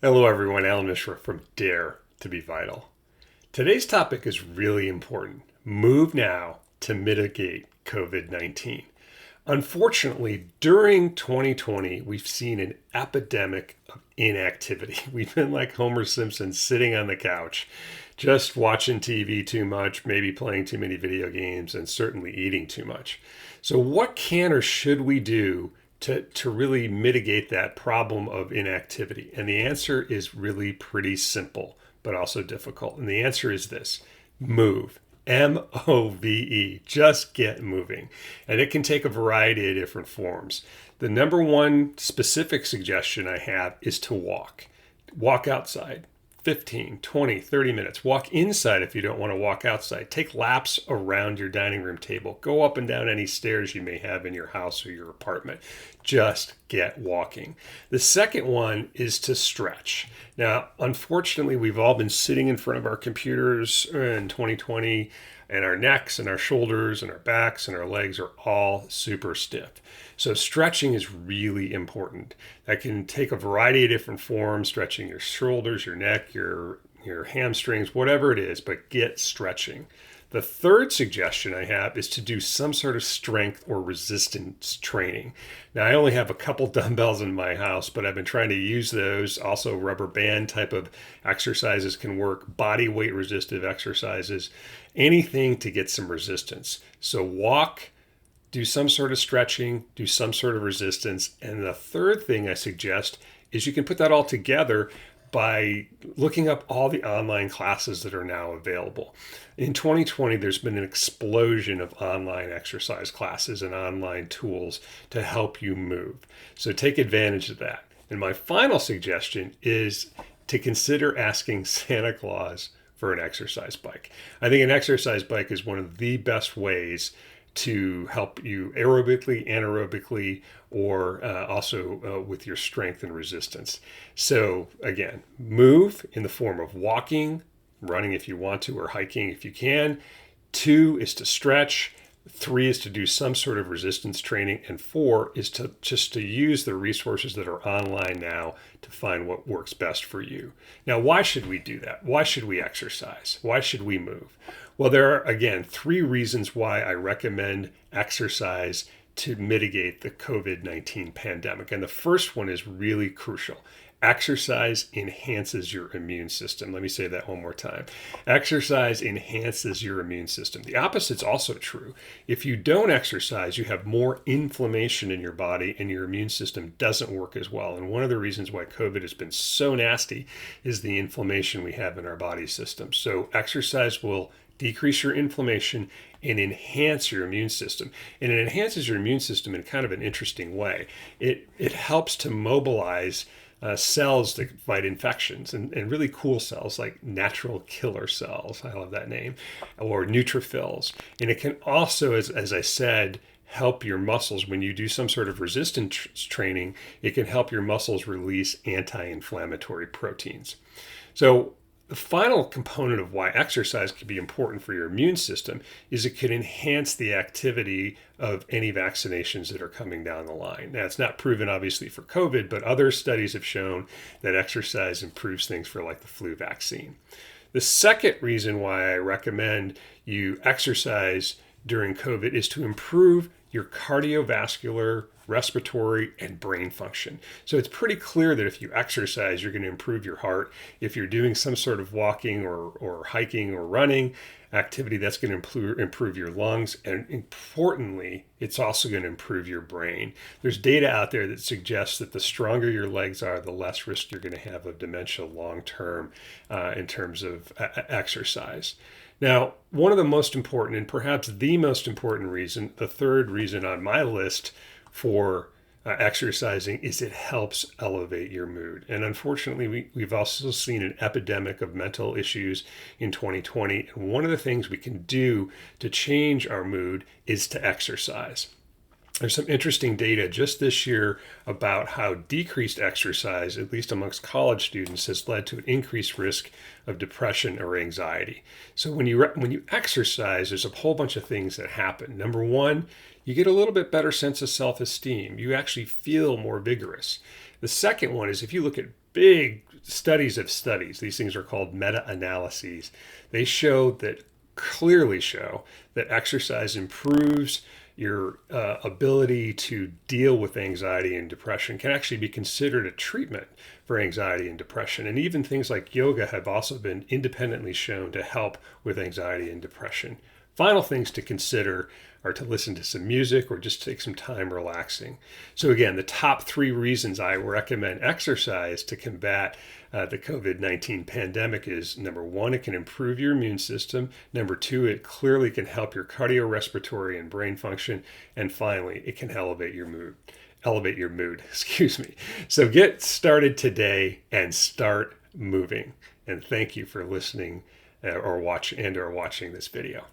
Hello, everyone. Allan Mishra from Dare to be Vital. Today's topic is really important. Move now to mitigate COVID-19. Unfortunately, during 2020, we've seen an epidemic of inactivity. We've been like Homer Simpson sitting on the couch, just watching TV too much, maybe playing too many video games, and certainly eating too much. So, what can or should we do to really mitigate that problem of inactivity? And the answer is really pretty simple, but also difficult. And the answer is this: move. MOVE, just get moving. And it can take a variety of different forms. The number one specific suggestion I have is to walk. Walk outside. 15, 20, 30 minutes. Walk inside if you don't want to walk outside. Take laps around your dining room table. Go up and down any stairs you may have in your house or your apartment. Just get walking. The second one is to stretch. Now, unfortunately, we've all been sitting in front of our computers in 2020, and our necks and our shoulders and our backs and our legs are all super stiff. So stretching is really important. That can take a variety of different forms: stretching your shoulders, your neck, your hamstrings, whatever it is, but get stretching. The third suggestion I have is to do some sort of strength or resistance training. Now, I only have a couple dumbbells in my house, but I've been trying to use those. Also, rubber band type of exercises can work, body weight resistive exercises, anything to get some resistance. So walk, do some sort of stretching, do some sort of resistance. And the third thing I suggest is you can put that all together by looking up all the online classes that are now available. In 2020, there's been an explosion of online exercise classes and online tools to help you move. So take advantage of that. And my final suggestion is to consider asking Santa Claus for an exercise bike. I think an exercise bike is one of the best ways to help you aerobically, anaerobically, or also with your strength and resistance. So again, move in the form of walking, running if you want to, or hiking if you can. 2 is to stretch. 3 is to do some sort of resistance training. And 4 is to use the resources that are online now to find what works best for you. Now, why should we do that? Why should we exercise? Why should we move? Well, there are, again, 3 reasons why I recommend exercise to mitigate the COVID-19 pandemic. And the first one is really crucial. Exercise enhances your immune system. Let me say that one more time. Exercise enhances your immune system. The opposite's also true. If you don't exercise, you have more inflammation in your body and your immune system doesn't work as well. And one of the reasons why COVID has been so nasty is the inflammation we have in our body system. So exercise will decrease your inflammation and enhance your immune system. And it enhances your immune system in kind of an interesting way. It helps to mobilize cells that fight infections, and really cool cells like natural killer cells. I love that name. Or neutrophils. And it can also, as I said, help your muscles. When you do some sort of resistance training, it can help your muscles release anti-inflammatory proteins. So the final component of why exercise can be important for your immune system is it can enhance the activity of any vaccinations that are coming down the line. Now, it's not proven obviously for COVID, but other studies have shown that exercise improves things for like the flu vaccine. The second reason why I recommend you exercise during COVID is to improve your cardiovascular, respiratory, and brain function. So it's pretty clear that if you exercise, you're going to improve your heart. If you're doing some sort of walking or hiking or running activity, that's going to improve your lungs. And importantly, it's also going to improve your brain. There's data out there that suggests that the stronger your legs are, the less risk you're going to have of dementia long-term in terms of exercise. Now, one of the most important, and perhaps the most important reason, the third reason on my list for exercising, is it helps elevate your mood. And unfortunately, we've also seen an epidemic of mental issues in 2020. And one of the things we can do to change our mood is to exercise. There's some interesting data just this year about how decreased exercise, at least amongst college students, has led to an increased risk of depression or anxiety. So when you exercise, there's a whole bunch of things that happen. Number one, you get a little bit better sense of self-esteem. You actually feel more vigorous. The second one is if you look at big studies of studies. These things are called meta-analyses. They clearly show that exercise improves your ability to deal with anxiety and depression, can actually be considered a treatment for anxiety and depression. And even things like yoga have also been independently shown to help with anxiety and depression. Final things to consider are to listen to some music or just take some time relaxing. So again, the top 3 reasons I recommend exercise to combat the COVID-19 pandemic is: number 1, it can improve your immune system. Number 2, it clearly can help your cardiorespiratory and brain function. And finally, it can elevate your mood. Excuse me. So get started today and start moving. And thank you for listening or watching this video.